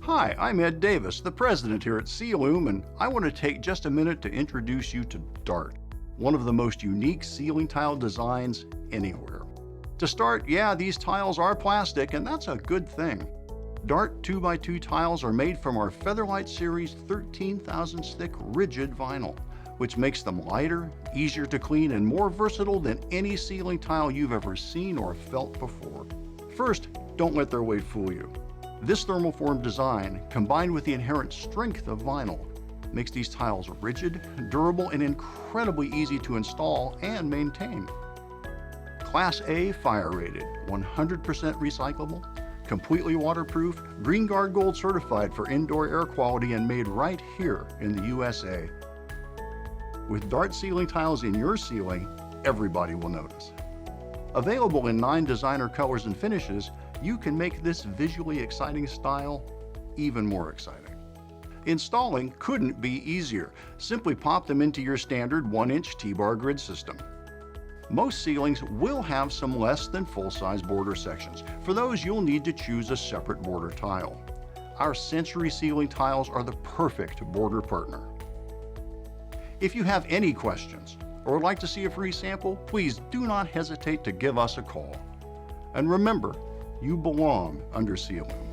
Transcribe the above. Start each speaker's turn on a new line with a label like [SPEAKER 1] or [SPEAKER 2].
[SPEAKER 1] Hi, I'm Ed Davis, the president here at Sealoom, and I want to take just a minute to introduce you to Dart, one of the most unique ceiling tile designs anywhere. To start, yeah, these tiles are plastic, and that's a good thing. Dart 2x2 tiles are made from our Featherlight Series 13,000 thick rigid vinyl, which makes them lighter, easier to clean, and more versatile than any ceiling tile you've ever seen or felt before. First, don't let their weight fool you. This thermoform design, combined with the inherent strength of vinyl, makes these tiles rigid, durable, and incredibly easy to install and maintain. Class A fire rated, 100% recyclable, completely waterproof, Greenguard Gold Certified for indoor air quality, and made right here in the USA. With Dart ceiling tiles in your ceiling, everybody will notice. Available in 9 designer colors and finishes, you can make this visually exciting style even more exciting. Installing couldn't be easier. Simply pop them into your standard 1-inch T-bar grid system. Most ceilings will have some less than full-size border sections. For those, you'll need to choose a separate border tile. Our Century ceiling tiles are the perfect border partner. If you have any questions or would like to see a free sample, please do not hesitate to give us a call. And remember, you belong under Sealoom.